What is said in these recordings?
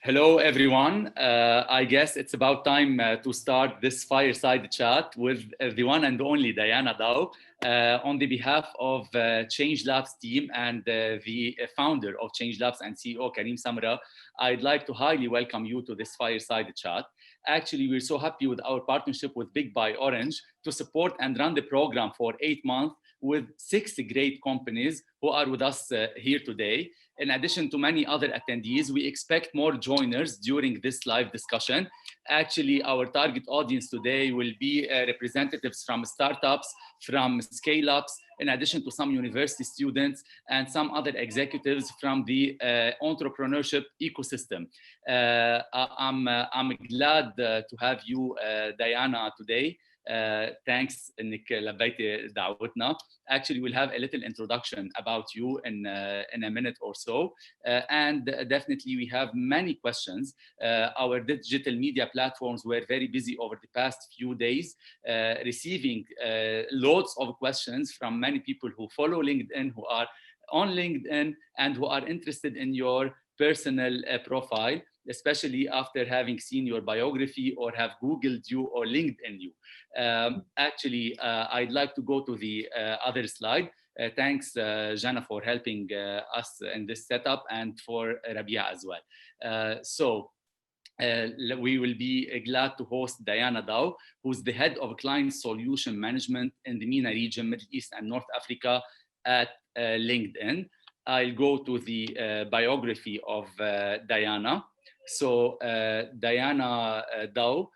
Hello, everyone. I guess it's about time to start this fireside chat with the one and only Diana Daou. On the behalf of Changelabs team and the founder of Changelabs and CEO Karim Samra, I'd like to highly welcome you to this fireside chat. Actually, we're so happy with our partnership with Big Buy Orange to support and run the program for 8 months with 6 great companies who are with us here today. In addition to many other attendees, we expect more joiners during this live discussion. Actually, our target audience today will be representatives from startups, from scale-ups, in addition to some university students and some other executives from the entrepreneurship ecosystem. I'm glad to have you, Diana, today. Thanks انك لبيتي دعوتنا. Actually, we'll have a little introduction about you in a minute or so. And definitely we have many questions. Our digital media platforms were very busy over the past few days, receiving loads of questions from many people who follow LinkedIn, who are on LinkedIn, and who are interested in your personal profile, especially after having seen your biography or have Googled you or LinkedIn you. Actually, I'd like to go to the other slide. Thanks, Jana, for helping us in this setup, and for Rabia as well. We will be glad to host Diana Daou, who's the head of client solution management in the MENA region, Middle East and North Africa at LinkedIn. I'll go to the biography of Diana. So Diana Daou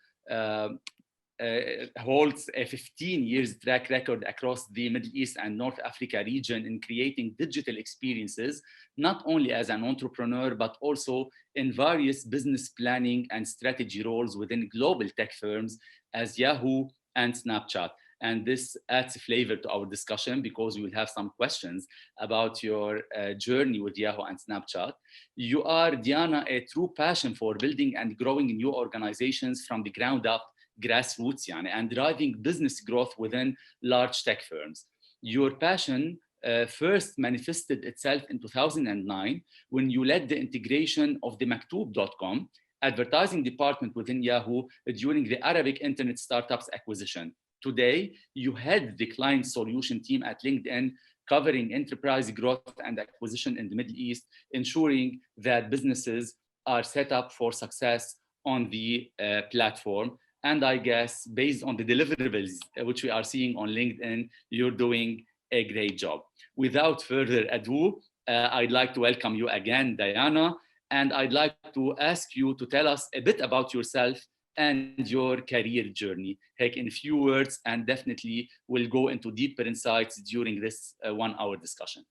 holds a 15 years track record across the Middle East and North Africa region in creating digital experiences, not only as an entrepreneur, but also in various business planning and strategy roles within global tech firms as Yahoo and Snapchat. And this adds flavor to our discussion because we will have some questions about your journey with Yahoo and Snapchat. You are, Diana, a true passion for building and growing new organizations from the ground up, grassroots, and driving business growth within large tech firms. Your passion first manifested itself in 2009 when you led the integration of the Maktoub.com advertising department within Yahoo during the Arabic Internet Startups acquisition. Today, you head the client solution team at LinkedIn, covering enterprise growth and acquisition in the Middle East, ensuring that businesses are set up for success on the platform. And I guess based on the deliverables which we are seeing on LinkedIn, you're doing a great job. Without further ado, I'd like to welcome you again, Diana, and I'd like to ask you to tell us a bit about yourself and your career journey, like in a few words, and definitely we'll go into deeper insights during this 1 hour discussion.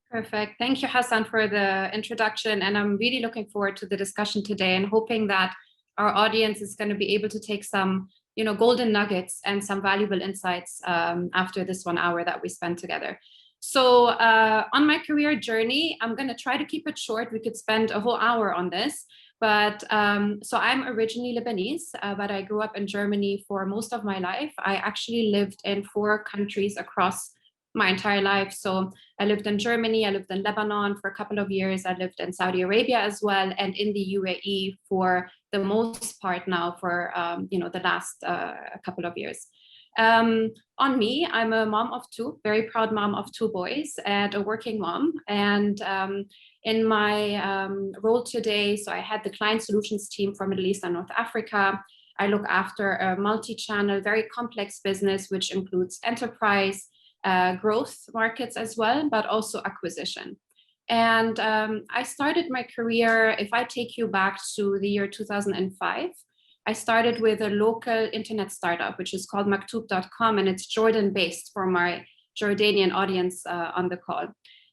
Perfect. Thank you, Hassan, for the introduction. And I'm really looking forward to the discussion today and hoping that our audience is going to be able to take some, golden nuggets and some valuable insights after this 1 hour that we spend together. So on my career journey, I'm going to try to keep it short. We could spend a whole hour on this. But so I'm originally Lebanese, but I grew up in Germany for most of my life. I actually lived in 4 countries across my entire life. So I lived in Germany, I lived in Lebanon for a couple of years, I lived in Saudi Arabia as well, and in the UAE for the most part now for the last couple of years. On me, I'm a mom of 2, very proud mom of 2 boys and a working mom. And in my role today, so I had the client solutions team for Middle East and North Africa. I look after a multi-channel, very complex business, which includes enterprise, growth markets as well, but also acquisition. And I started my career, if I take you back to the year 2005, I started with a local internet startup, which is called Maktoub.com, and it's Jordan-based for my Jordanian audience on the call.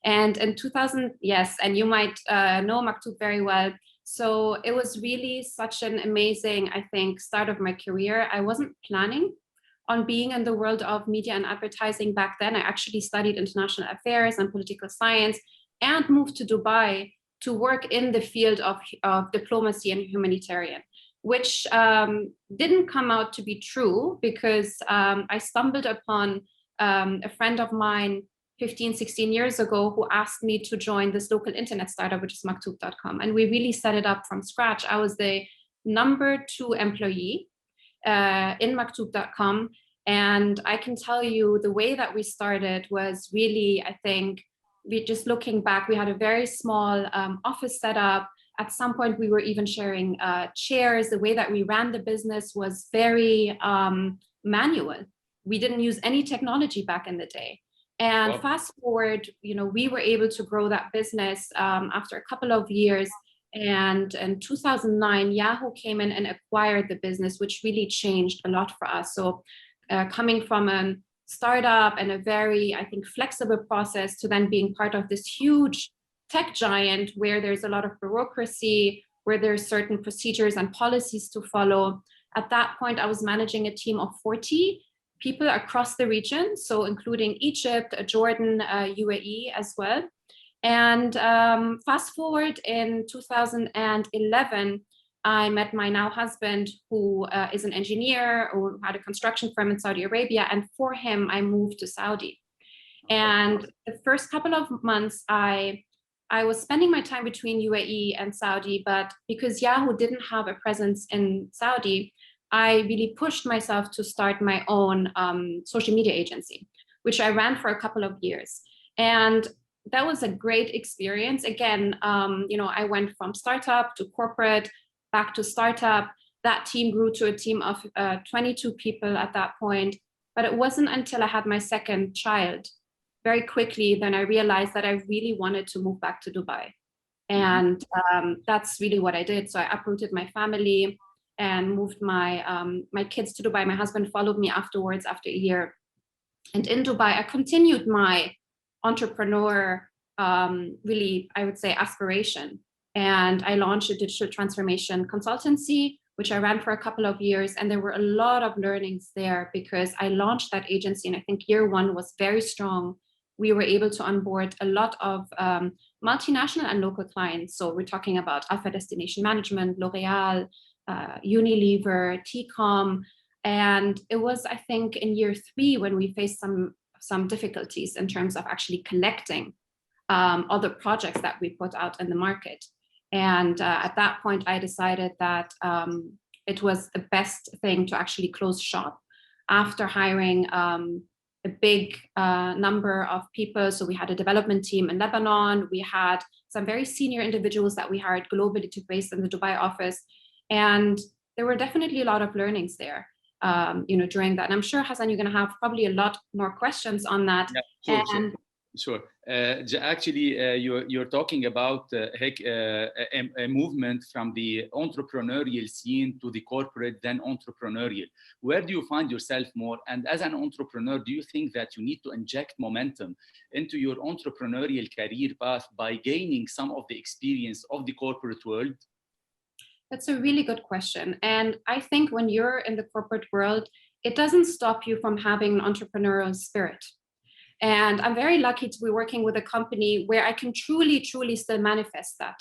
And in 2000, yes, and you might know Maktoub very well. So it was really such an amazing, I think, start of my career. I wasn't planning on being in the world of media and advertising back then. I actually studied international affairs and political science and moved to Dubai to work in the field of diplomacy and humanitarian, which didn't come out to be true because I stumbled upon a friend of mine 15, 16 years ago who asked me to join this local internet startup, which is Maktub.com. And we really set it up from scratch. I was the #2 employee in Maktub.com. And I can tell you the way that we started was really, I think, just looking back, we had a very small office setup. At some point, we were even sharing chairs. The way that we ran the business was very manual. We didn't use any technology back in the day. And Wow. fast forward, we were able to grow that business after a couple of years. And in 2009, Yahoo came in and acquired the business, which really changed a lot for us. So coming from a startup and a very, I think, flexible process to then being part of this huge tech giant where there's a lot of bureaucracy, where there's certain procedures and policies to follow. At that point, I was managing a team of 40 people across the region, so including Egypt, Jordan, UAE as well. And fast forward in 2011, I met my now husband, who is an engineer who had a construction firm in Saudi Arabia. And for him, I moved to Saudi. And the first couple of months, I was spending my time between UAE and Saudi, but because Yahoo didn't have a presence in Saudi, I really pushed myself to start my own social media agency, which I ran for a couple of years. And that was a great experience. Again, I went from startup to corporate, back to startup. That team grew to a team of 22 people at that point. But it wasn't until I had my second child very quickly then I realized that I really wanted to move back to Dubai. And that's really what I did. So I uprooted my family and moved my kids to Dubai. My husband followed me afterwards after a year. And in Dubai, I continued my entrepreneur, really, I would say, aspiration. And I launched a digital transformation consultancy, which I ran for a couple of years. And there were a lot of learnings there because I launched that agency. And I think year one was very strong. We were able to onboard a lot of multinational and local clients. So we're talking about Alpha Destination Management, L'Oreal, Unilever, T-Com. And it was, I think, in year 3 when we faced some difficulties in terms of actually collecting all the projects that we put out in the market. And at that point, I decided that it was the best thing to actually close shop after hiring a big number of people. So we had a development team in Lebanon. We had some very senior individuals that we hired globally to base in the Dubai office. And there were definitely a lot of learnings there, during that. And I'm sure, Hassan, you're going to have probably a lot more questions on that. Yeah, sure. Actually, you're talking about a movement from the entrepreneurial scene to the corporate, then entrepreneurial. Where do you find yourself more? And as an entrepreneur, do you think that you need to inject momentum into your entrepreneurial career path by gaining some of the experience of the corporate world? That's a really good question. And I think when you're in the corporate world, it doesn't stop you from having an entrepreneurial spirit. And I'm very lucky to be working with a company where I can truly, truly still manifest that.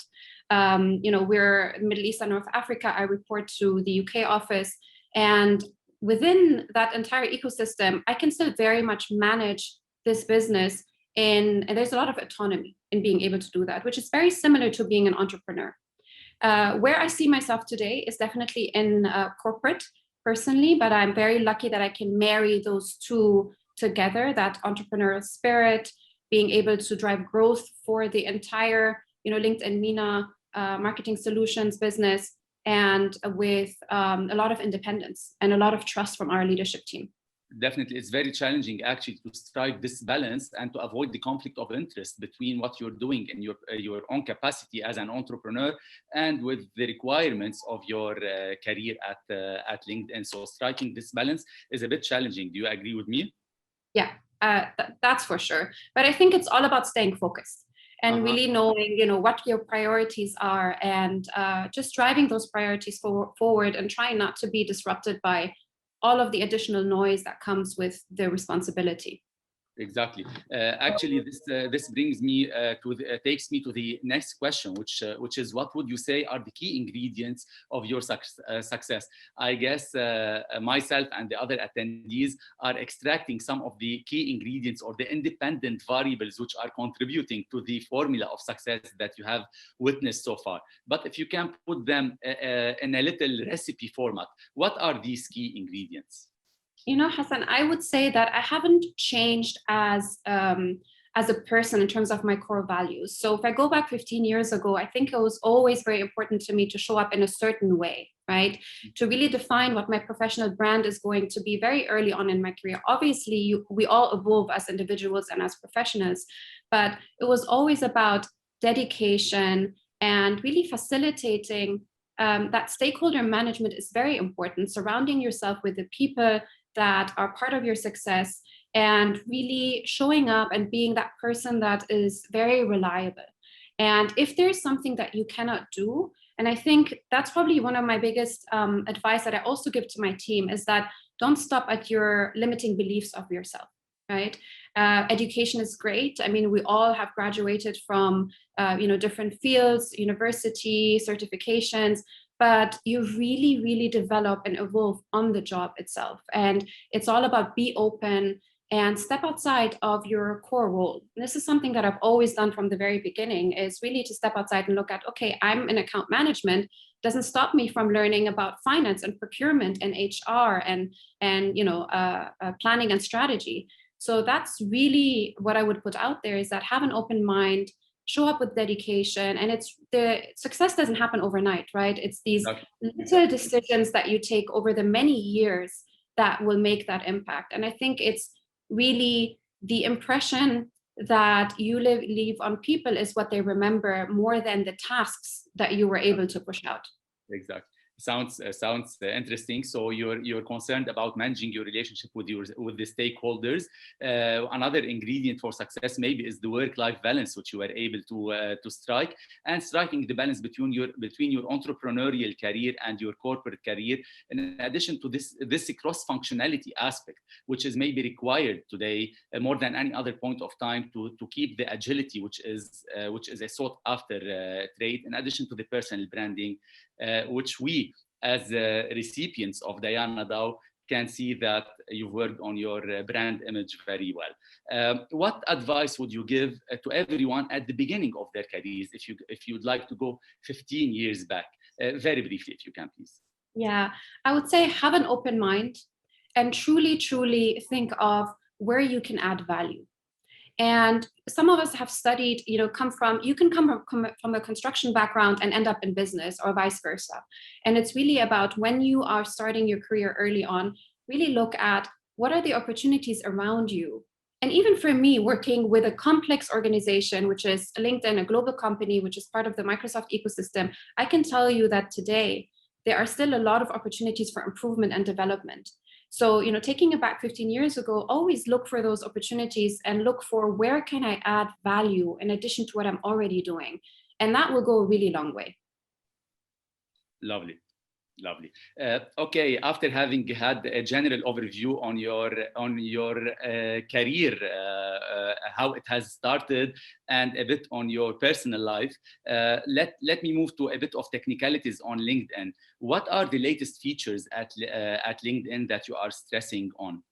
We're in Middle East and North Africa. I report to the UK office. And within that entire ecosystem, I can still very much manage this business. And there's a lot of autonomy in being able to do that, which is very similar to being an entrepreneur. Where I see myself today is definitely in corporate personally, but I'm very lucky that I can marry those two together, that entrepreneurial spirit, being able to drive growth for the entire, LinkedIn MENA marketing solutions business, and with a lot of independence and a lot of trust from our leadership team. Definitely, it's very challenging actually to strike this balance and to avoid the conflict of interest between what you're doing in your own capacity as an entrepreneur and with the requirements of your career at LinkedIn. So striking this balance is a bit challenging. Do you agree with me? Yeah, that's for sure. But I think it's all about staying focused and really knowing, what your priorities are, and just driving those priorities forward and trying not to be disrupted by all of the additional noise that comes with the responsibility. Exactly. Actually, this brings me takes me to the next question, which is, what would you say are the key ingredients of your success? I guess myself and the other attendees are extracting some of the key ingredients or the independent variables which are contributing to the formula of success that you have witnessed so far. But if you can put them in a little recipe format, what are these key ingredients? You know, Hassan, I would say that I haven't changed as a person in terms of my core values. So if I go back 15 years ago, I think it was always very important to me to show up in a certain way, right? To really define what my professional brand is going to be very early on in my career. Obviously, we all evolve as individuals and as professionals, but it was always about dedication and really facilitating that stakeholder management is very important, surrounding yourself with the people that are part of your success and really showing up and being that person that is very reliable. And if there's something that you cannot do, and I think that's probably one of my biggest advice that I also give to my team, is that don't stop at your limiting beliefs of yourself, right? Education is great. I mean, we all have graduated from different fields, university, certifications, but you really, really develop and evolve on the job itself. And it's all about be open and step outside of your core role. And this is something that I've always done from the very beginning, is really to step outside and look at, okay, I'm in account management, doesn't stop me from learning about finance and procurement and HR and planning and strategy. So that's really what I would put out there, is that have an open mind, show up with dedication, and it's the success doesn't happen overnight, right? It's these little decisions that you take over the many years that will make that impact. And I think it's really the impression that you leave on people is what they remember more than the tasks that you were able to push out. Exactly. Sounds interesting. So you're concerned about managing your relationship with the stakeholders. Another ingredient for success maybe is the work-life balance, which you were able to strike, and striking the balance between your entrepreneurial career and your corporate career. In addition to this cross-functionality aspect, which is maybe required today more than any other point of time to keep the agility, which is a sought after trait. In addition to the personal branding, which we as recipients of Diana Daou can see that you've worked on your brand image very well. What advice would you give to everyone at the beginning of their careers, if you'd like to go 15 years back? Very briefly, if you can, please. Yeah, I would say have an open mind and truly, truly think of where you can add value. And some of us have studied, you can come from a construction background and end up in business, or vice versa. And it's really about, when you are starting your career early on, really look at what are the opportunities around you. And even for me, working with a complex organization, which is LinkedIn, a global company, which is part of the Microsoft ecosystem, I can tell you that today, there are still a lot of opportunities for improvement and development. So, taking it back 15 years ago, always look for those opportunities and look for where can I add value in addition to what I'm already doing. And that will go a really long way. Lovely. Okay, after having had a general overview on your career, how it has started, and a bit on your personal life, let me move to a bit of technicalities on LinkedIn. What are the latest features at LinkedIn that you are stressing on?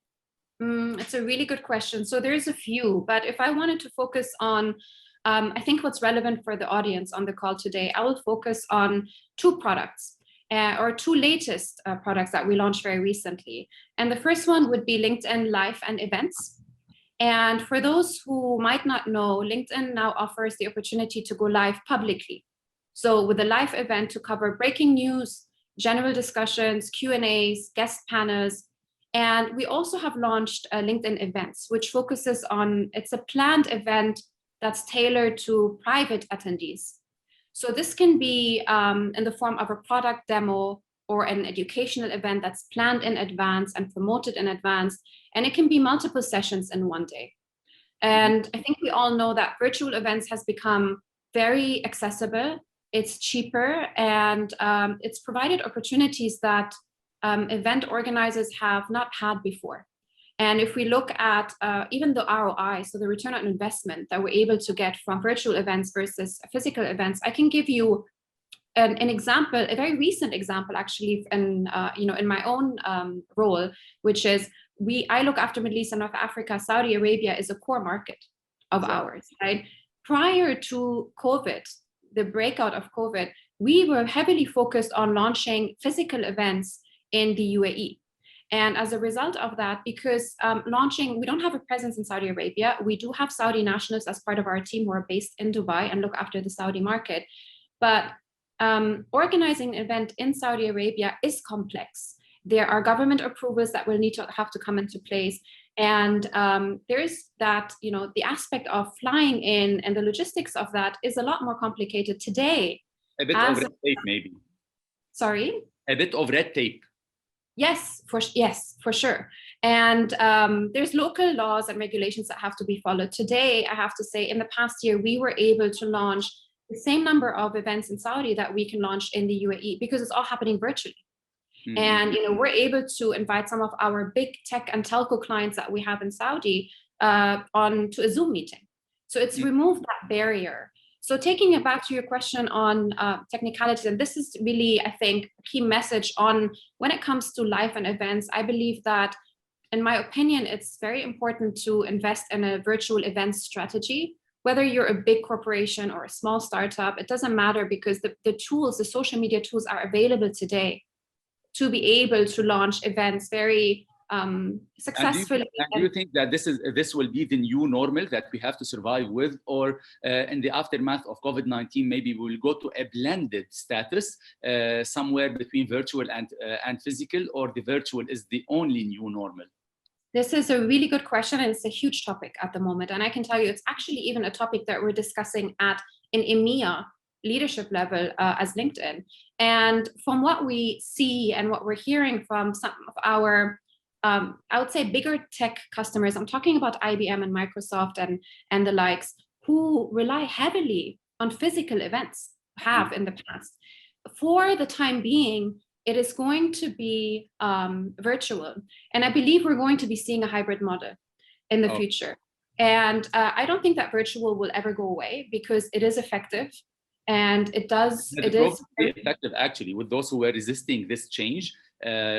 It's a really good question. So there's a few, but if I wanted to focus on, I think what's relevant for the audience on the call today, I will focus on two products. Or two latest products that we launched very recently. And the first one would be LinkedIn Live and Events. And for those who might not know, LinkedIn now offers the opportunity to go live publicly. So with a live event to cover breaking news, general discussions, Q&As, guest panels. And we also have launched LinkedIn Events, which focuses on, it's a planned event that's tailored to private attendees. So this can be in the form of a product demo or an educational event that's planned in advance and promoted in advance. And it can be multiple sessions in one day. And I think we all know that virtual events has become very accessible. It's cheaper, and it's provided opportunities that event organizers have not had before. And if we look at even the ROI, so the return on investment that we're able to get from virtual events versus physical events, I can give you an example, a very recent example, actually, in in my own role, which is I look after Middle East and North Africa. Saudi Arabia is a core market of ours, right? Prior to COVID, the breakout of COVID, we were heavily focused on launching physical events in the UAE. And as a result of that, because we don't have a presence in Saudi Arabia, we do have Saudi nationals as part of our team who are based in Dubai and look after the Saudi market. But organizing an event in Saudi Arabia is complex. There are government approvals that will have to come into place. And there is that, the aspect of flying in and the logistics of that is a lot more complicated today. A bit of red tape, maybe. Sorry? A bit of red tape. Yes, for sure. And there's local laws and regulations that have to be followed. Today, I have to say, in the past year, we were able to launch the same number of events in Saudi that we can launch in the UAE because it's all happening virtually. Mm-hmm. And we're able to invite some of our big tech and telco clients that we have in Saudi onto a Zoom meeting. So it's removed that barrier. So taking it back to your question on technicalities, and this is really, I think, a key message on when it comes to live and events. I believe that, in my opinion, it's very important to invest in a virtual event strategy. Whether you're a big corporation or a small startup, it doesn't matter, because the tools, the social media tools are available today to be able to launch events very successfully. And do you think that this will be the new normal that we have to survive with, or in the aftermath of COVID-19, maybe we will go to a blended status somewhere between virtual and physical, or the virtual is the only new normal? This is a really good question, and it's a huge topic at the moment. And I can tell you, it's actually even a topic that we're discussing at an EMEA leadership level as LinkedIn. And from what we see and what we're hearing from some of our, I would say, bigger tech customers, I'm talking about IBM and Microsoft and the likes, who rely heavily on physical events, have in the past. For the time being, it is going to be virtual. And I believe we're going to be seeing a hybrid model in the future. And I don't think that virtual will ever go away, because it is effective. And it is effective, actually, with those who were resisting this change,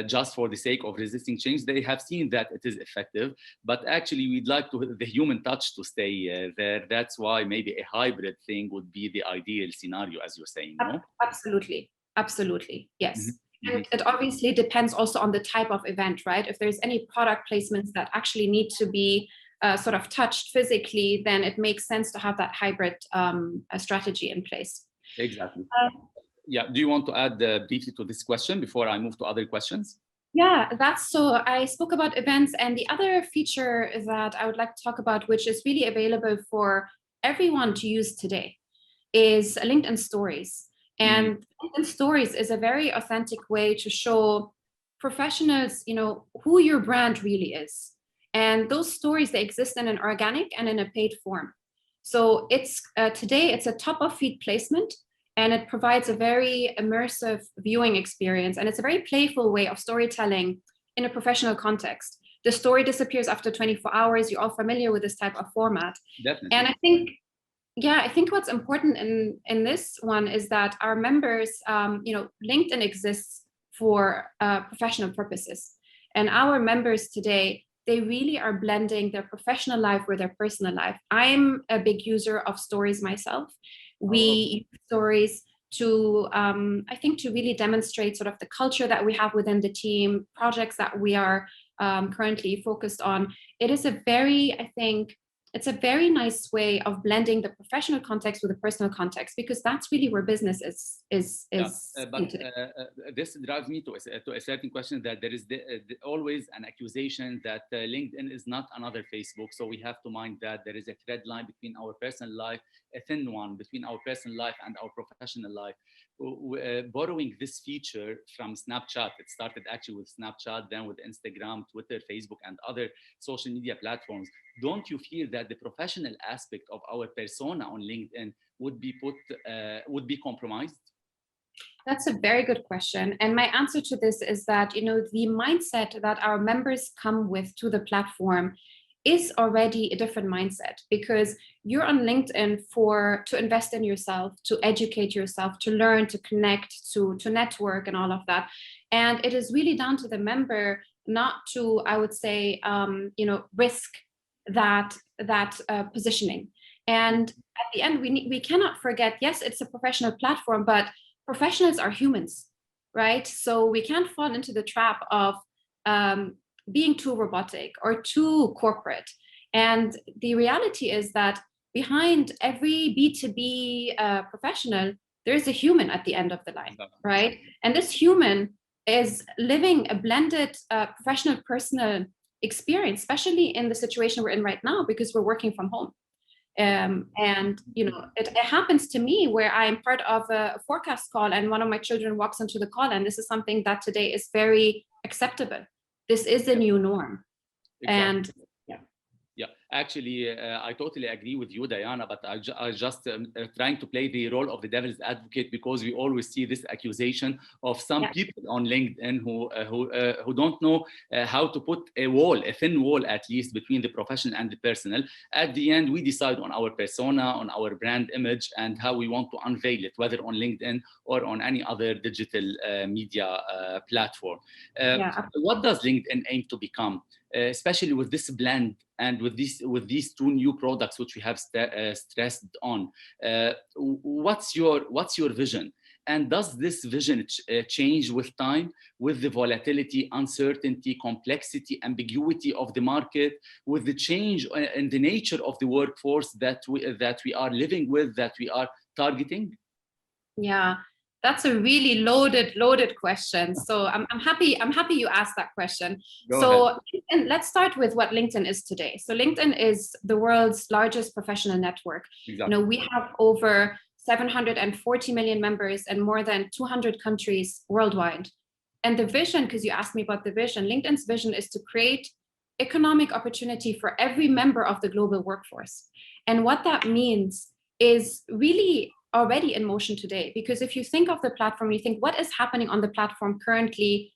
just for the sake of resisting change. They have seen that it is effective, but actually we'd like the human touch to stay there. That's why maybe a hybrid thing would be the ideal scenario, as you're saying. No? Absolutely, yes. Mm-hmm. And it obviously depends also on the type of event, right? If there's any product placements that actually need to be sort of touched physically, then it makes sense to have that hybrid strategy in place. Exactly. Yeah. Do you want to add briefly to this question before I move to other questions? Yeah, so I spoke about events, and the other feature that I would like to talk about, which is really available for everyone to use today, is LinkedIn Stories. And LinkedIn Stories is a very authentic way to show professionals, who your brand really is. And those stories, they exist in an organic and in a paid form. So it's today, it's a top of feed placement, and it provides a very immersive viewing experience. And it's a very playful way of storytelling in a professional context. The story disappears after 24 hours. You're all familiar with this type of format. Definitely. And I think what's important in this one is that our members, LinkedIn exists for professional purposes. And our members today, they really are blending their professional life with their personal life. I'm a big user of stories myself. We use stories to, I think, to really demonstrate sort of the culture that we have within the team, projects that we are currently focused on. It is it's a very nice way of blending the professional context with the personal context, because that's really where business is. This drives me to a certain question, that there is always an accusation that LinkedIn is not another Facebook. So we have to mind that there is a thread line between our personal life, a thin one between our personal life and our professional life. Borrowing this feature from Snapchat, it started actually with Snapchat, then with Instagram, Twitter, Facebook, and other social media platforms. Don't you feel that the professional aspect of our persona on LinkedIn would be compromised? That's a very good question. And my answer to this is that, you know, the mindset that our members come with to the platform is already a different mindset, because you're on LinkedIn to invest in yourself, to educate yourself, to learn, to connect, to network and all of that. And it is really down to the member not to, I would say, you know, risk that positioning. And at the end, we cannot forget, yes, it's a professional platform, but professionals are humans, right? So we can't fall into the trap of being too robotic or too corporate. And the reality is that behind every B2B professional, there's a human at the end of the line, right? And this human is living a blended professional personal experience, especially in the situation we're in right now, because we're working from home. And you know, it happens to me where I'm part of a forecast call and one of my children walks into the call, and this is something that today is very acceptable. This is the new norm. Exactly. And yeah, actually, I totally agree with you, Diana, but I just trying to play the role of the devil's advocate, because we always see this accusation of some people on LinkedIn who don't know how to put a thin wall at least, between the professional and the personal. At the end, we decide on our persona, on our brand image, and how we want to unveil it, whether on LinkedIn or on any other digital media platform. What does LinkedIn aim to become? Especially with this blend and with these two new products which we have stressed on, what's your vision? And does this vision change with time, with the volatility, uncertainty, complexity, ambiguity of the market, with the change in the nature of the workforce that we are living with, that we are targeting? Yeah. That's a really loaded question. So I'm happy you asked that question. So let's start with what LinkedIn is today. So LinkedIn is the world's largest professional network. Exactly. You know, we have over 740 million members in more than 200 countries worldwide. And the vision, because you asked me about the vision, LinkedIn's vision is to create economic opportunity for every member of the global workforce. And what that means is really already in motion today, because if you think of the platform, you think what is happening on the platform currently,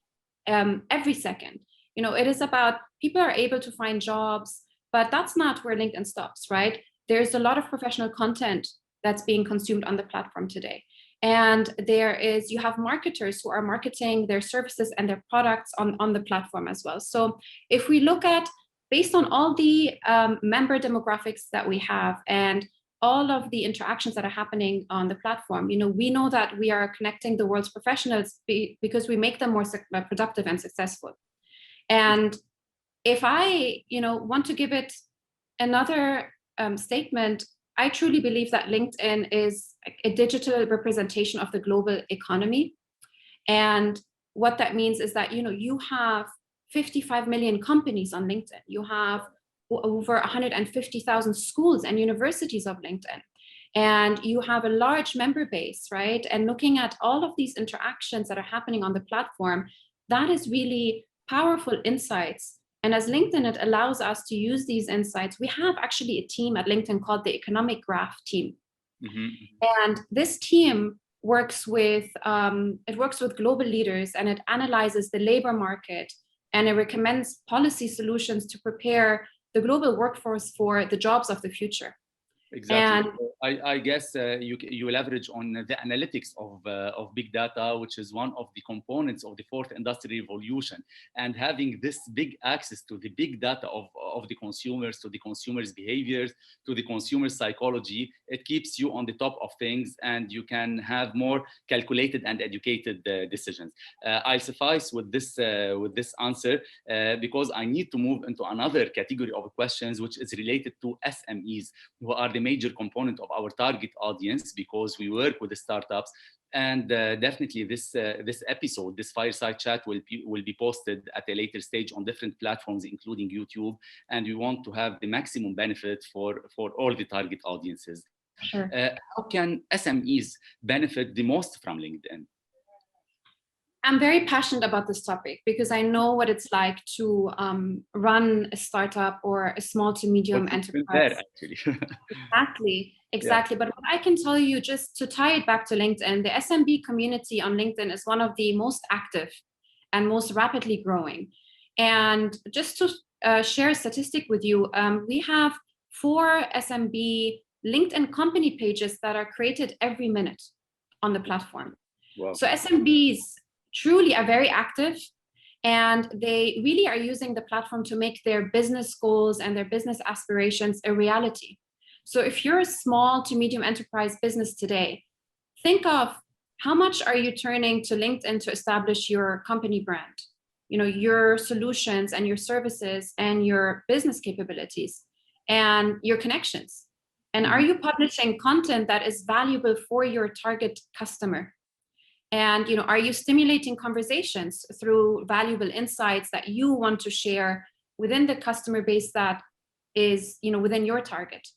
every second, you know, it is about people are able to find jobs, but that's not where LinkedIn stops, right? There's a lot of professional content that's being consumed on the platform today. And you have marketers who are marketing their services and their products on the platform as well. So if we look at, based on all the member demographics that we have and all of the interactions that are happening on the platform, you know, we know that we are connecting the world's professionals because we make them more productive and successful. And if I, you know, want to give it another statement, I truly believe that LinkedIn is a digital representation of the global economy. And what that means is that, you know, you have 55 million companies on LinkedIn. You have over 150,000 schools and universities of LinkedIn. And you have a large member base, right? And looking at all of these interactions that are happening on the platform, that is really powerful insights. And as LinkedIn, it allows us to use these insights. We have actually a team at LinkedIn called the Economic Graph team. Mm-hmm. And this team works with global leaders, and it analyzes the labor market, and it recommends policy solutions to prepare the global workforce for the jobs of the future. Exactly. And I guess you leverage on the analytics of big data, which is one of the components of the fourth industrial revolution. And having this big access to the big data of the consumers, to the consumers' behaviors, to the consumer psychology, it keeps you on the top of things, and you can have more calculated and educated decisions. I'll suffice with this answer because I need to move into another category of questions, which is related to SMEs, who are the major component of our target audience, because we work with the startups. And definitely this episode, this fireside chat will be posted at a later stage on different platforms, including YouTube. And we want to have the maximum benefit for all the target audiences. Sure. How can SMEs benefit the most from LinkedIn? I'm very passionate about this topic because I know what it's like to run a startup or a small to medium enterprise. There, actually. Exactly. Yeah. But what I can tell you, just to tie it back to LinkedIn, the SMB community on LinkedIn is one of the most active and most rapidly growing. And just to share a statistic with you, we have 4 SMB LinkedIn company pages that are created every minute on the platform. Wow. So SMBs truly are very active, and they really are using the platform to make their business goals and their business aspirations a reality. So if you're a small to medium enterprise business today, think of how much are you turning to LinkedIn to establish your company brand, your solutions and your services and your business capabilities and your connections. And are you publishing content that is valuable for your target customer? And are you stimulating conversations through valuable insights that you want to share within the customer base that is within your target?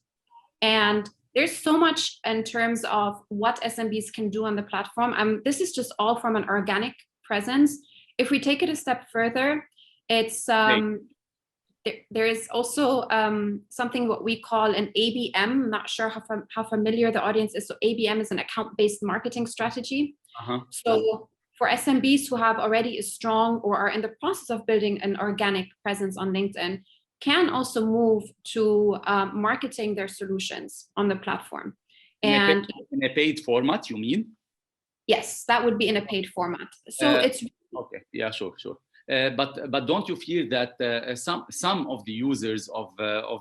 And there's so much in terms of what SMBs can do on the platform. This is just all from an organic presence. If we take it a step further, it's there is also something what we call an ABM. I'm not sure how familiar the audience is. So ABM is an account-based marketing strategy. So for SMBs who have already a strong or are in the process of building an organic presence on LinkedIn, can also move to marketing their solutions on the platform. And in a paid format, you mean? Yes, that would be in a paid format. So it's okay. Yeah, sure. But don't you fear that some of the users of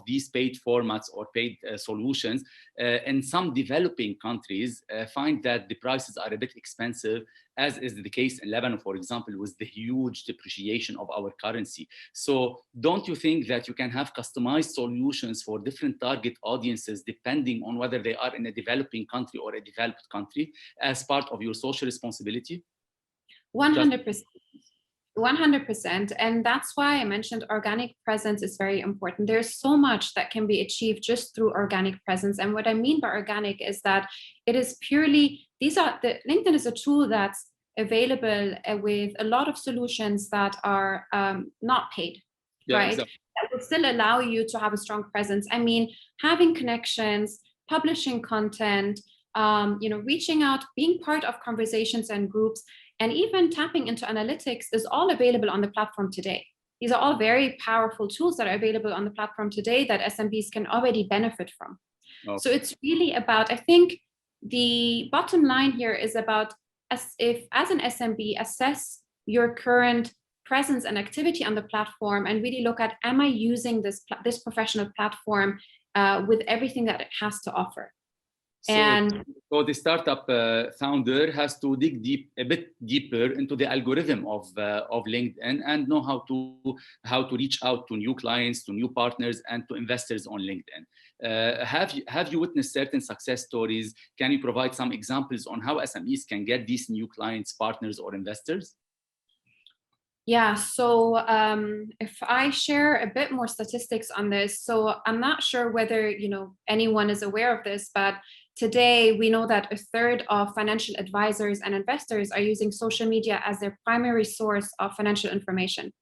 these paid formats or paid solutions in some developing countries find that the prices are a bit expensive, as is the case in Lebanon, for example, with the huge depreciation of our currency? So don't you think that you can have customized solutions for different target audiences depending on whether they are in a developing country or a developed country as part of your social responsibility? 100%. 100%. And that's why I mentioned organic presence is very important. There's so much that can be achieved just through organic presence. And what I mean by organic is that it is purely, LinkedIn is a tool that's available with a lot of solutions that are not paid, right? Exactly. That will still allow you to have a strong presence. I mean, having connections, publishing content, reaching out, being part of conversations and groups, and even tapping into analytics is all available on the platform today. These are all very powerful tools that are available on the platform today that SMBs can already benefit from. Okay. So it's really about, I think the bottom line here is about as an SMB, assess your current presence and activity on the platform and really look at, am I using this professional platform with everything that it has to offer? So the startup founder has to dig a bit deeper into the algorithm of LinkedIn and know how to reach out to new clients, to new partners, and to investors on LinkedIn. Have you witnessed certain success stories? Can you provide some examples on how SMEs can get these new clients, partners, or investors? Yeah, so if I share a bit more statistics on this, so I'm not sure whether anyone is aware of this, but today we know that 1/3 of financial advisors and investors are using social media as their primary source of financial information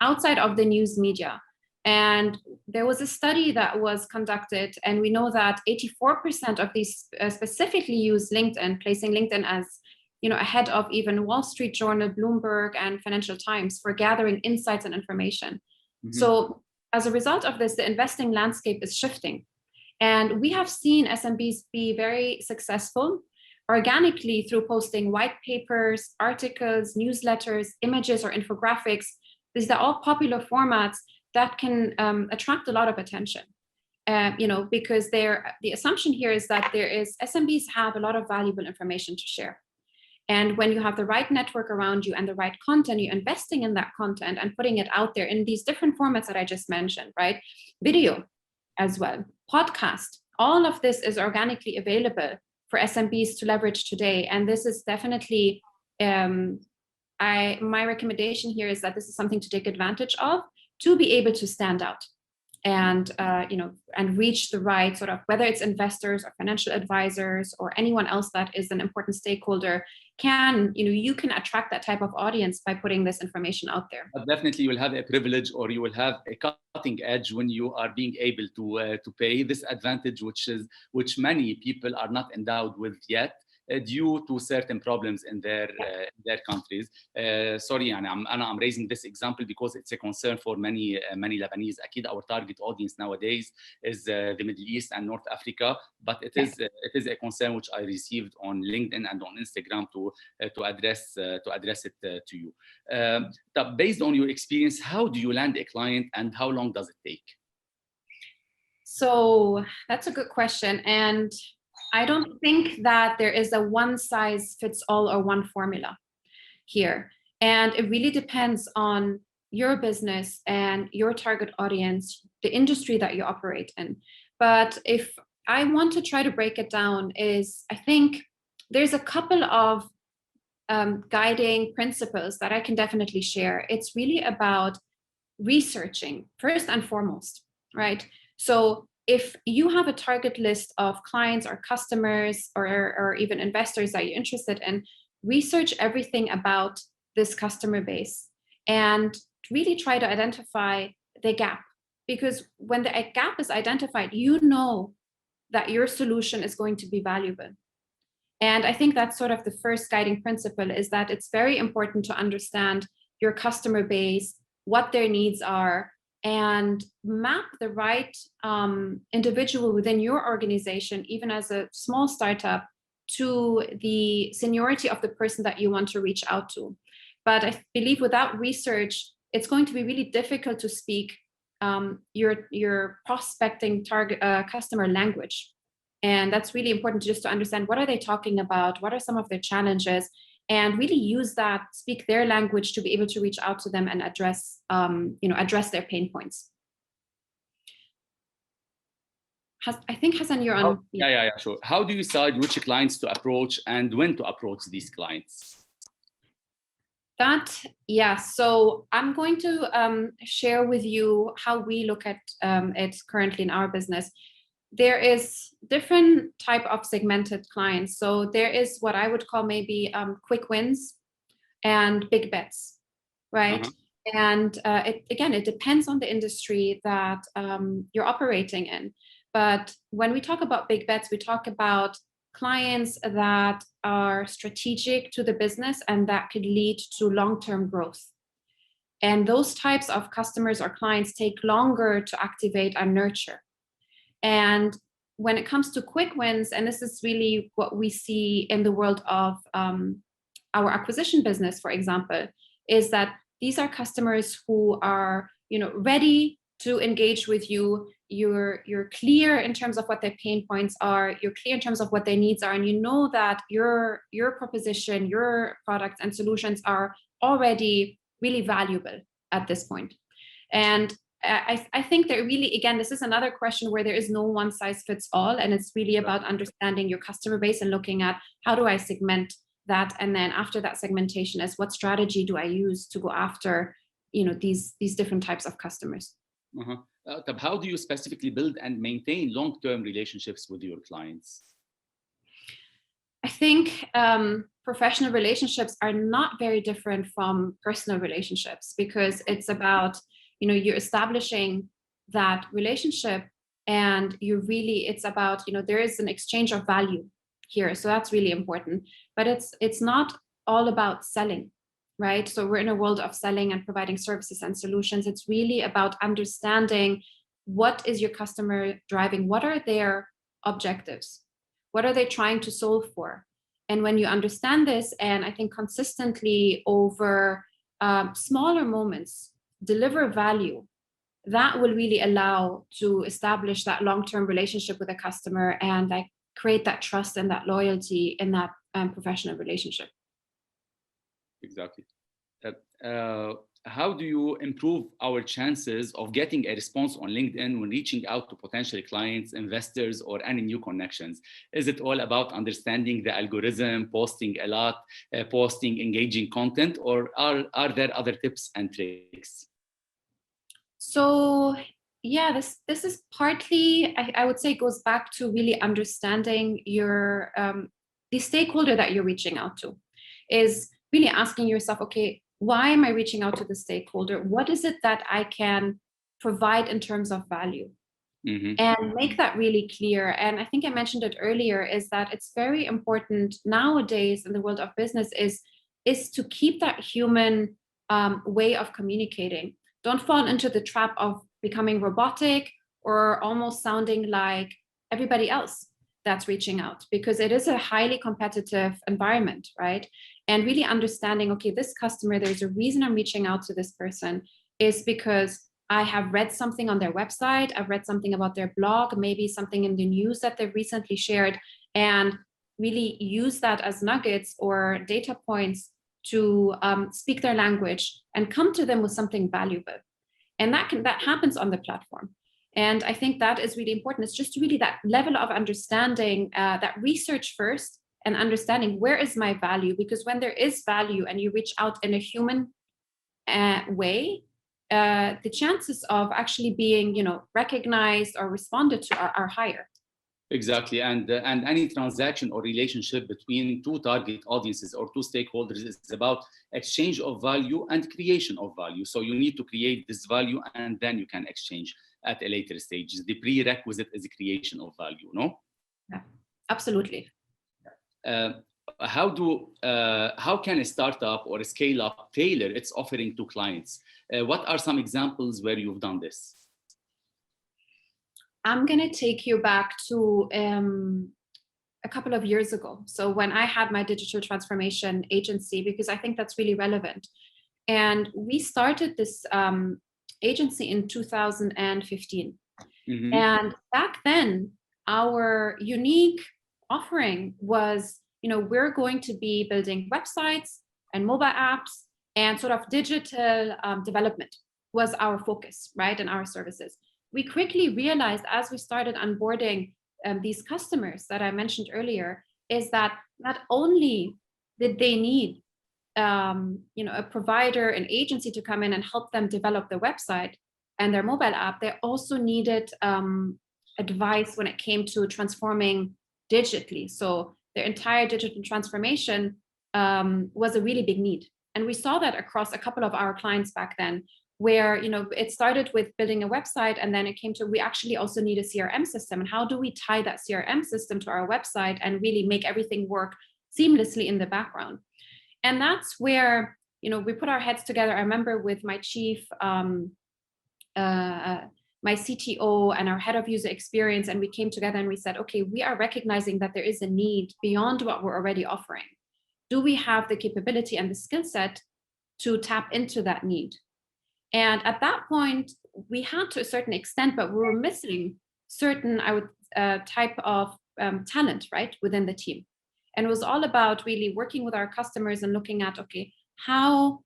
outside of the news media. And there was a study that was conducted, and we know that 84% of these specifically use LinkedIn, placing LinkedIn as ahead of even Wall Street Journal, Bloomberg, and Financial Times for gathering insights and information. Mm-hmm. So as a result of this, the investing landscape is shifting. And we have seen SMBs be very successful organically through posting white papers, articles, newsletters, images, or infographics. These are all popular formats that can attract a lot of attention. Because the assumption here is that SMBs have a lot of valuable information to share. And when you have the right network around you and the right content, you're investing in that content and putting it out there in these different formats that I just mentioned, right? Video as well, podcast, all of this is organically available for SMBs to leverage today. And this is definitely, my recommendation here is that this is something to take advantage of to be able to stand out and reach the right sort of, whether it's investors or financial advisors or anyone else that is an important stakeholder, can, you can attract that type of audience by putting this information out there. But definitely, you will have a privilege, or you will have a cutting edge when you are being able to pay this advantage, which many people are not endowed with yet, due to certain problems in their countries. Sorry, and I'm raising this example because it's a concern for many Lebanese. Akid, our target audience nowadays is the Middle East and North Africa, but it is a concern which I received on LinkedIn and on Instagram to address it to you. Based on your experience, how do you land a client, and how long does it take? So that's a good question, and I don't think that there is a one size fits all or one formula here. And it really depends on your business and your target audience, the industry that you operate in. But if I want to try to break it down, I think there's a couple of guiding principles that I can definitely share. It's really about researching first and foremost, right? So if you have a target list of clients or customers or even investors that you're interested in, research everything about this customer base and really try to identify the gap. Because when the gap is identified, you know that your solution is going to be valuable. And I think that's sort of the first guiding principle, is that it's very important to understand your customer base, what their needs are, and map the right individual within your organization, even as a small startup, to the seniority of the person that you want to reach out to. But I believe without research, it's going to be really difficult to speak your prospecting target customer language. And that's really important just to understand, what are they talking about? What are some of their challenges? And really use that, speak their language, to be able to reach out to them and address their pain points. I think, Hassan, you're on. Yeah, sure. How do you decide which clients to approach and when to approach these clients? So I'm going to share with you how we look at it currently in our business. There is different type of segmented clients. So there is what I would call maybe quick wins and big bets, right? And it depends on the industry that you're operating in. But when we talk about big bets, we talk about clients that are strategic to the business and that could lead to long-term growth. And those types of customers or clients take longer to activate and nurture. And when it comes to quick wins, and this is really what we see in the world of our acquisition business, for example, is that these are customers who are, ready to engage with you. You're clear in terms of what their pain points are. You're clear in terms of what their needs are, and you know that your proposition, your products and solutions are already really valuable at this point. And I think that really, again, this is another question where there is no one size fits all, and it's really about understanding your customer base and looking at, how do I segment that, and then after that segmentation is, what strategy do I use to go after these different types of customers. How do you specifically build and maintain long-term relationships with your clients? I think professional relationships are not very different from personal relationships, because it's about you're establishing that relationship, and it's about, there is an exchange of value here. So that's really important. But it's not all about selling, right? So we're in a world of selling and providing services and solutions. It's really about understanding, what is your customer driving? What are their objectives? What are they trying to solve for? And when you understand this, and I think consistently over smaller moments, deliver value, that will really allow to establish that long-term relationship with a customer and create that trust and that loyalty in that professional relationship. Exactly. How do you improve our chances of getting a response on LinkedIn when reaching out to potential clients, investors, or any new connections? Is it all about understanding the algorithm, posting a lot, posting engaging content, or are there other tips and tricks? So yeah, this is partly, I would say, goes back to really understanding your the stakeholder that you're reaching out to. is really asking yourself, okay, why am I reaching out to the stakeholder? What is it that I can provide in terms of value? And make that really clear. And I think I mentioned it earlier, is that it's very important nowadays in the world of business is to keep that human way of communicating. Don't fall into the trap of becoming robotic or almost sounding like everybody else that's reaching out, because it is a highly competitive environment, right? And really understanding, okay, this customer, there's a reason I'm reaching out to this person, is because I have read something on their website, I've read something about their blog, maybe something in the news that they've recently shared, and really use that as nuggets or data points to speak their language and come to them with something valuable. And that happens on the platform. And I think that is really important. It's just really that level of understanding, that research first and understanding where is my value, because when there is value and you reach out in a human way, the chances of actually being, recognized or responded to are higher. Exactly, and any transaction or relationship between two target audiences or two stakeholders is about exchange of value and creation of value. So you need to create this value, and then you can exchange at a later stage. The prerequisite is the creation of value, no? Yeah, absolutely. How can a startup or a scale-up tailor its offering to clients? What are some examples where you've done this? I'm going to take you back to a couple of years ago. So when I had my digital transformation agency, because I think that's really relevant. And we started this agency in 2015. And back then, our unique offering was, we're going to be building websites and mobile apps, and sort of digital development was our focus, right, and our services. We quickly realized, as we started onboarding these customers that I mentioned earlier, is that not only did they need a provider, an agency to come in and help them develop their website and their mobile app, they also needed advice when it came to transforming digitally. So their entire digital transformation was a really big need. And we saw that across a couple of our clients back then, where it started with building a website, and then it came to, we actually also need a CRM system. And how do we tie that CRM system to our website and really make everything work seamlessly in the background? And that's where, we put our heads together. I remember with my chief, my CTO and our head of user experience, and we came together and we said, okay, we are recognizing that there is a need beyond what we're already offering. Do we have the capability and the skill set to tap into that need? And at that point, we had to a certain extent, but we were missing certain, type of talent, right, within the team. And it was all about really working with our customers and looking at, okay, how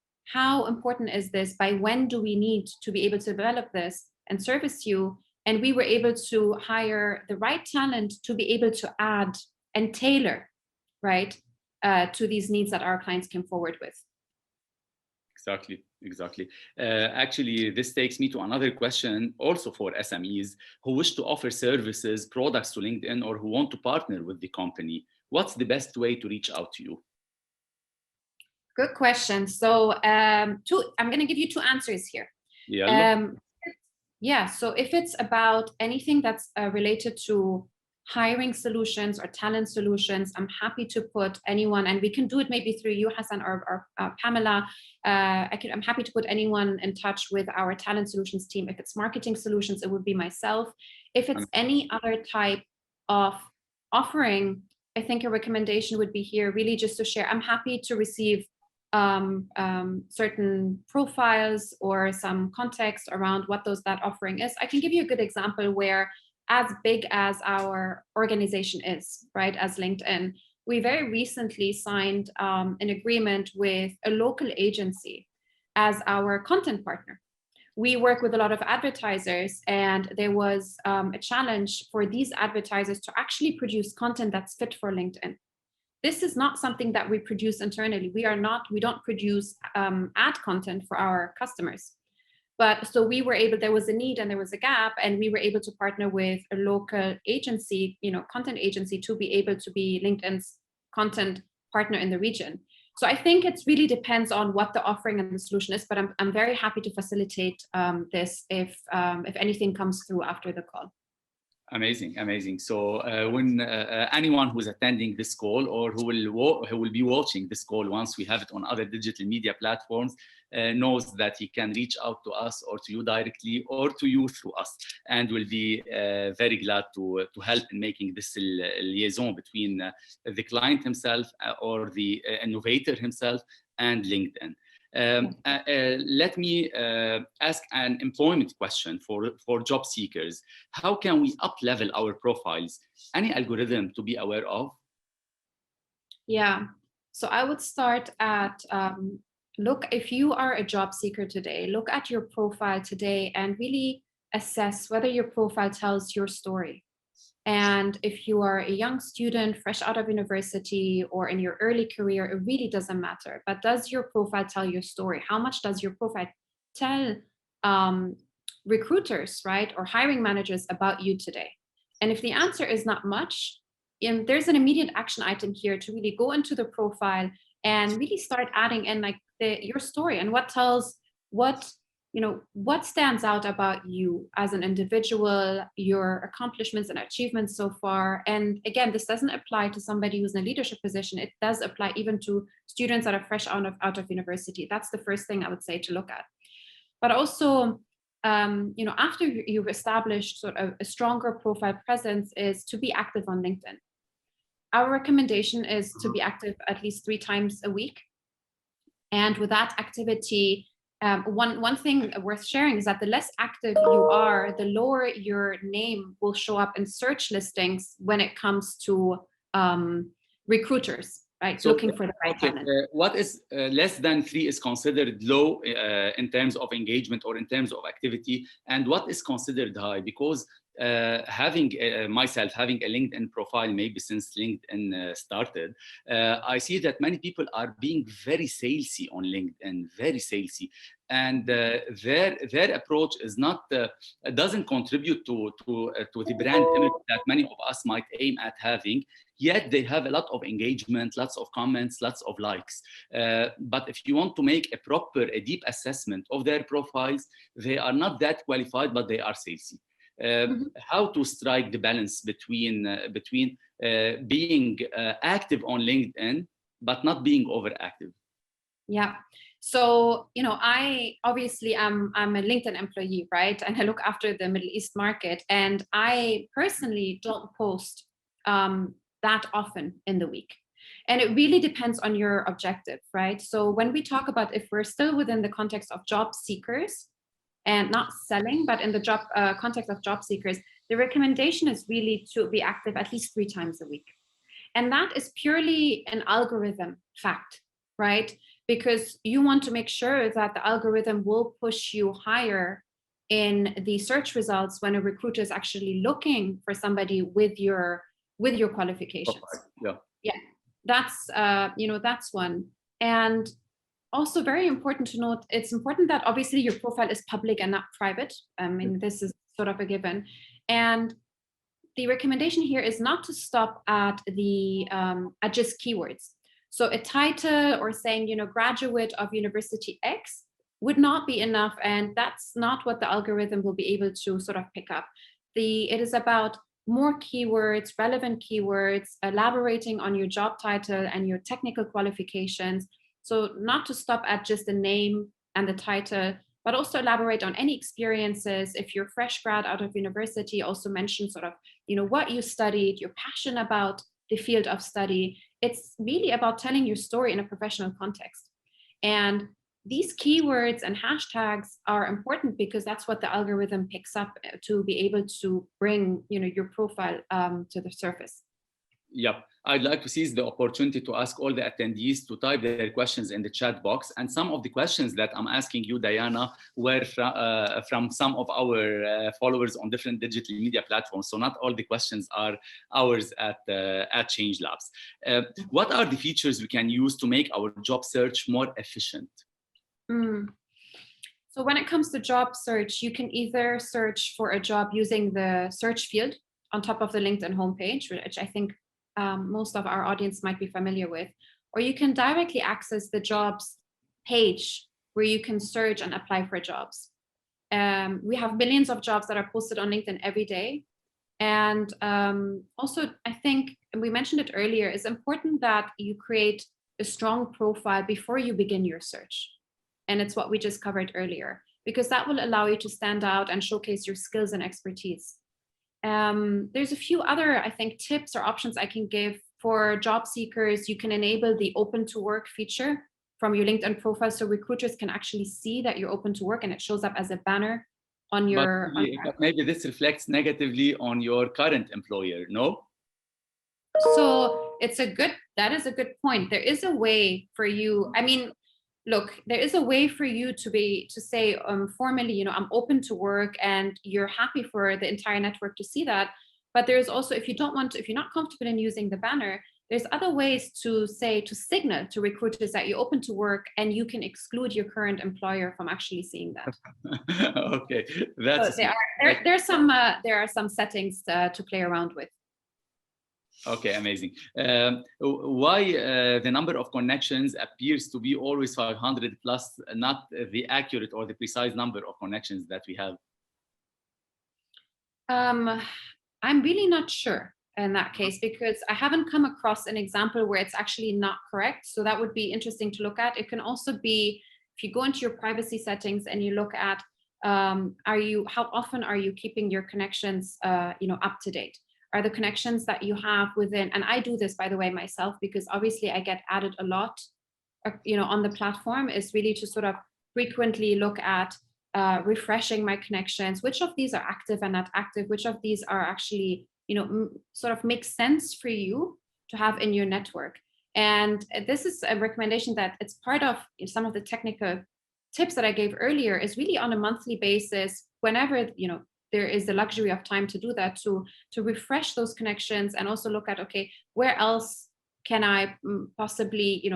important is this? By when do we need to be able to develop this and service you? And we were able to hire the right talent to be able to add and tailor, right, to these needs that our clients came forward with. Exactly. Actually, this takes me to another question, also for SMEs who wish to offer services, products to LinkedIn, or who want to partner with the company. What's the best way to reach out to you? Good question. So I'm going to give you two answers here. Yeah. So if it's about anything that's related to hiring solutions or talent solutions, I'm happy to put anyone, and we can do it maybe through you, Hassan, or Pamela. I'm happy to put anyone in touch with our talent solutions team. If it's marketing solutions, it would be myself. If it's any other type of offering, I think a recommendation would be here really just to share. I'm happy to receive certain profiles or some context around what that offering is. I can give you a good example where, as big as our organization is, right, as LinkedIn, we very recently signed an agreement with a local agency as our content partner. We work with a lot of advertisers, and there was a challenge for these advertisers to actually produce content that's fit for LinkedIn. This is not something that we produce internally. We don't produce ad content for our customers. But so we were able, there was a need and there was a gap, and we were able to partner with a local agency, content agency, to be able to be LinkedIn's content partner in the region. So I think it really depends on what the offering and the solution is, but I'm very happy to facilitate this if anything comes through after the call. Amazing, amazing. So when anyone who's attending this call or who will be watching this call once we have it on other digital media platforms knows that he can reach out to us or to you directly or to you through us, and we'll be very glad to help in making this liaison between the client himself or the innovator himself and LinkedIn. Let me ask an employment question for job seekers. How can we up-level our profiles? Any algorithm to be aware of? Yeah, so I would start at, look, if you are a job seeker today, look at your profile today and really assess whether your profile tells your story. And if you are a young student fresh out of university or in your early career, it really doesn't matter. But does your profile tell your story? How much does your profile tell recruiters, right, or hiring managers about you today? And if the answer is not much, there's an immediate action item here to really go into the profile and really start adding in like your story and what tells what stands out about you as an individual, your accomplishments and achievements so far. And again, this doesn't apply to somebody who's in a leadership position. It does apply even to students that are fresh out of university. That's the first thing I would say to look at. But also, after you've established sort of a stronger profile presence, is to be active on LinkedIn. Our recommendation is to be active at least 3 times a week. And with that activity, one thing worth sharing is that the less active you are, the lower your name will show up in search listings when it comes to recruiters, right? So, looking for the right talent. What is less than 3 is considered low in terms of engagement or in terms of activity, and what is considered high? Because having myself having a LinkedIn profile maybe since LinkedIn started, I see that many people are being very salesy on LinkedIn, very salesy, and their approach is not doesn't contribute to the brand image that many of us might aim at having. Yet they have a lot of engagement, lots of comments, lots of likes. But if you want to make a deep assessment of their profiles, they are not that qualified, but they are salesy. How to strike the balance between being active on LinkedIn but not being overactive? Yeah. So, I obviously I'm a LinkedIn employee, right? And I look after the Middle East market, and I personally don't post that often in the week. And it really depends on your objective, right? So when we talk about if we're still within the context of job seekers, and not selling, but in the job context of job seekers, the recommendation is really to be active at least 3 times a week. And that is purely an algorithm fact, right? Because you want to make sure that the algorithm will push you higher in the search results when a recruiter is actually looking for somebody with your qualifications. Yeah, that's one. And also very important to note, it's important that obviously your profile is public and not private. I mean, this is sort of a given. And the recommendation here is not to stop at at just keywords. So a title or saying, graduate of University X would not be enough. And that's not what the algorithm will be able to sort of pick up. It is about more keywords, relevant keywords, elaborating on your job title and your technical qualifications. So not to stop at just the name and the title, but also elaborate on any experiences. If you're fresh grad out of university, also mention sort of, what you studied, your passion about the field of study. It's really about telling your story in a professional context. And these keywords and hashtags are important because that's what the algorithm picks up to be able to bring, your profile to the surface. Yep. I'd like to seize the opportunity to ask all the attendees to type their questions in the chat box. And some of the questions that I'm asking you, Diana, were from some of our followers on different digital media platforms. So not all the questions are ours at Changelabs. What are the features we can use to make our job search more efficient? So when it comes to job search, you can either search for a job using the search field on top of the LinkedIn homepage, which I think most of our audience might be familiar with, or you can directly access the jobs page where you can search and apply for jobs. We have millions of jobs that are posted on LinkedIn every day. And also, I think, and we mentioned it earlier, it's important that you create a strong profile before you begin your search. And it's what we just covered earlier, because that will allow you to stand out and showcase your skills and expertise. There's a few other, I think, tips or options I can give for job seekers. You can enable the open to work feature from your LinkedIn profile, so recruiters can actually see that you're open to work, and it shows up as a banner on your. But maybe this reflects negatively on your current employer, no? So that is a good point. There is a way for you. I mean, look, there is a way for you to say formally, I'm open to work, and you're happy for the entire network to see that. But there's also, if you're not comfortable in using the banner, there's other ways to signal to recruiters that you're open to work, and you can exclude your current employer from actually seeing that. Okay, that's so there are some settings to play around with. Okay, amazing. Why the number of connections appears to be always 500 plus, not the accurate or the precise number of connections that we have? I'm really not sure in that case, because I haven't come across an example where it's actually not correct. So that would be interesting to look at. It can also be, if you go into your privacy settings and you look at, how often are you keeping your connections, up to date? Are the connections that you have within, and I do this, by the way, myself, because obviously I get added a lot, on the platform, is really to sort of frequently look at refreshing my connections, which of these are active and not active, which of these are actually, sort of make sense for you to have in your network. And this is a recommendation that it's part of some of the technical tips that I gave earlier, is really on a monthly basis, whenever, there is the luxury of time to do that, to refresh those connections, and also look at, okay, where else can I possibly,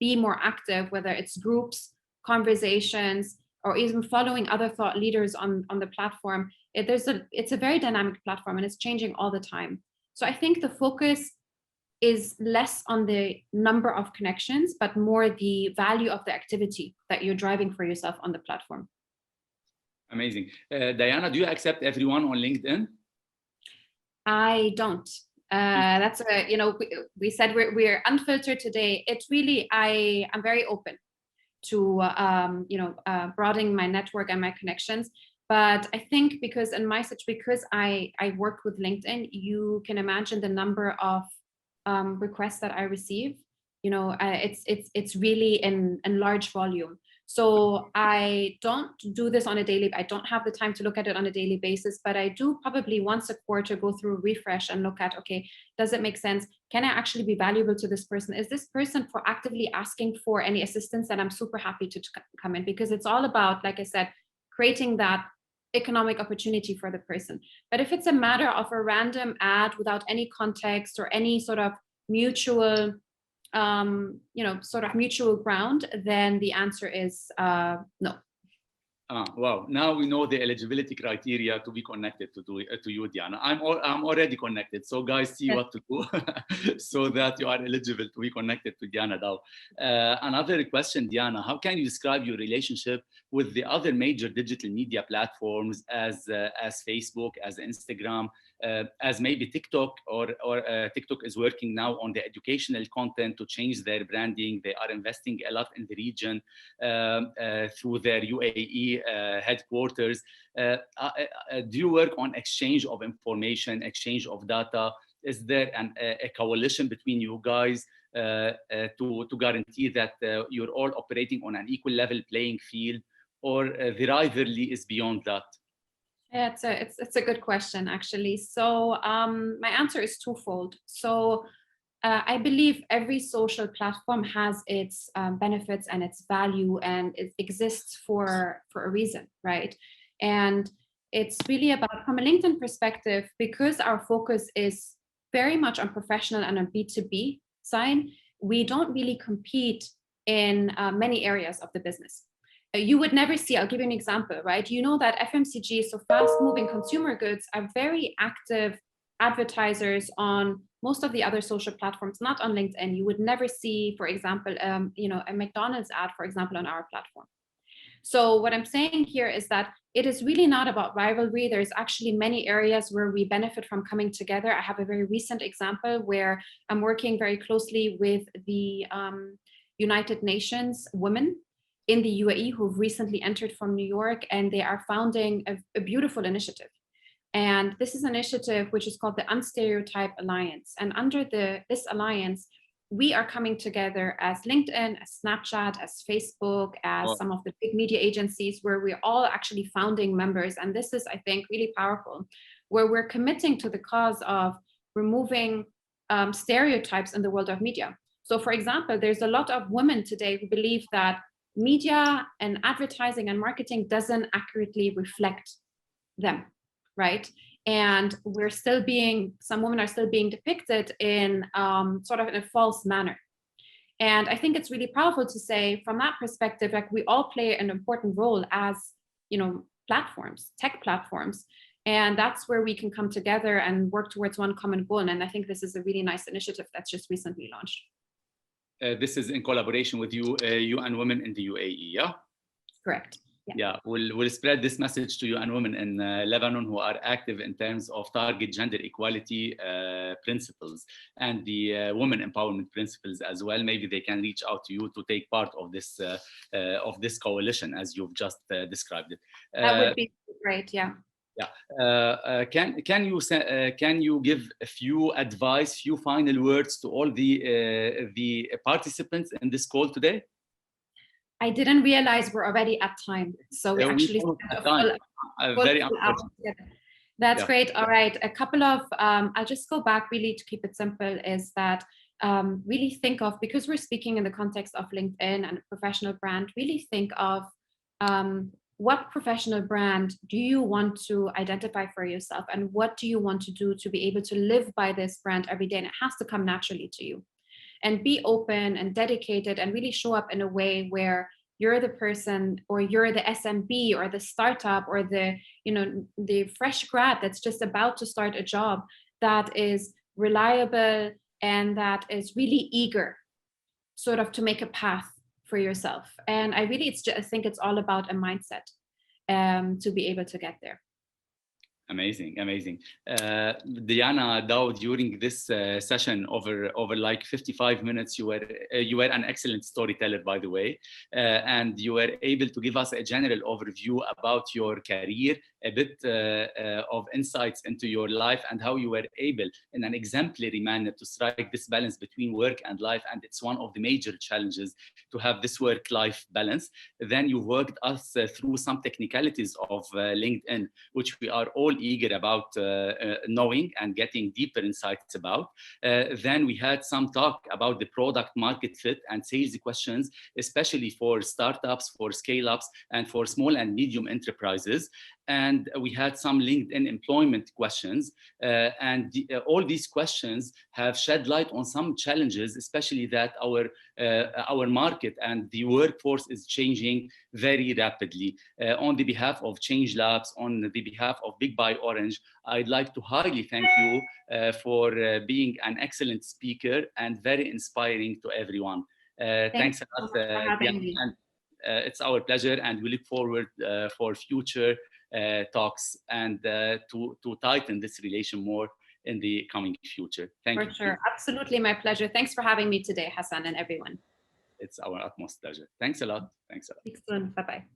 be more active, whether it's groups, conversations, or even following other thought leaders on the platform. It's a very dynamic platform, and it's changing all the time. So I think the focus is less on the number of connections, but more the value of the activity that you're driving for yourself on the platform. Amazing. Diana, do you accept everyone on LinkedIn? I don't. That's we said we're unfiltered today. It's really, I'm very open to broadening my network and my connections. But I think because I worked with LinkedIn, you can imagine the number of requests that I receive. It's really in large volume. So I don't do this on a daily, I don't have the time to look at it on a daily basis, but I do probably once a quarter go through a refresh and look at, okay, does it make sense? Can I actually be valuable to this person? Is this person proactively asking for any assistance? That I'm super happy to come in, because it's all about, like I said, creating that economic opportunity for the person. But if it's a matter of a random ad without any context or any sort of mutual mutual ground, then the answer is no. Wow, now we know the eligibility criteria to be connected to you, Diana. I'm already connected, so guys, see what to do so that you are eligible to be connected to Diana Daou. Another question, Diana, how can you describe your relationship with the other major digital media platforms as Facebook, as Instagram, as maybe TikTok, or TikTok is working now on the educational content to change their branding. They are investing a lot in the region through their UAE headquarters. Do you work on exchange of information, exchange of data? Is there a coalition between you guys to guarantee that you're all operating on an equal level playing field, or the rivalry is beyond that? Yeah, it's a good question, actually. So my answer is twofold. So I believe every social platform has its benefits and its value, and it exists for a reason, right? And it's really about, from a LinkedIn perspective, because our focus is very much on professional and on B2B side, we don't really compete in many areas of the business. You would never see, I'll give you an example, right? You know that FMCG, so fast moving consumer goods, are very active advertisers on most of the other social platforms, not on LinkedIn, you would never see, for example, a McDonald's ad, for example, on our platform. So what I'm saying here is that it is really not about rivalry. There's actually many areas where we benefit from coming together. I have a very recent example where I'm working very closely with the United Nations women in the UAE who've recently entered from New York, and they are founding a beautiful initiative. And this is an initiative which is called the Unstereotype Alliance. And under this alliance, we are coming together as LinkedIn, as Snapchat, as Facebook, as some of the big media agencies, where we're all actually founding members. And this is, I think, really powerful, where we're committing to the cause of removing stereotypes in the world of media. So for example, there's a lot of women today who believe that media and advertising and marketing doesn't accurately reflect them, right? And some women are still being depicted in sort of in a false manner. And I think it's really powerful to say from that perspective, like we all play an important role as, platforms, tech platforms. And that's where we can come together and work towards one common goal. And I think this is a really nice initiative that's just recently launched. This is in collaboration with UN Women in the UAE, yeah? Correct. Yeah, we'll spread this message to UN Women in Lebanon who are active in terms of target gender equality principles and the women empowerment principles as well. Maybe they can reach out to you to take part of this coalition as you've just described it. That would be great, yeah. Yeah. Can you give a few final words to all the participants in this call today? I didn't realize we're already at time, so we actually very That's great. All right, a couple of I'll just go back really to keep it simple. Is that really think of, because we're speaking in the context of LinkedIn and a professional brand, really think of what professional brand do you want to identify for yourself, and what do you want to do to be able to live by this brand every day, and it has to come naturally to you. And be open and dedicated and really show up in a way where you're the person, or you're the SMB or the startup or the fresh grad that's just about to start a job that is reliable and that is really eager sort of to make a path for yourself. And I think it's all about a mindset to be able to get there. Amazing. Diana, Daou, during this session over like 55 minutes, you were an excellent storyteller, by the way, and you were able to give us a general overview about your career, a bit of insights into your life and how you were able in an exemplary manner to strike this balance between work and life. And it's one of the major challenges to have this work-life balance. Then you worked us through some technicalities of LinkedIn, which we are all eager about knowing and getting deeper insights about. Then we had some talk about the product market fit and sales questions, especially for startups, for scale-ups, and for small and medium enterprises. And we had some LinkedIn employment questions. All these questions have shed light on some challenges, especially that our market and the workforce is changing very rapidly. On the behalf of Changelabs, on the behalf of Big Buy Orange, I'd like to highly thank you for being an excellent speaker and very inspiring to everyone. Thanks a lot, and it's our pleasure, and we look forward for future talks and to tighten this relation more in the coming future. Thank you. For sure, absolutely my pleasure. Thanks for having me today, Hassan, and everyone. It's our utmost pleasure. Thanks a lot. Speak soon. Bye-bye.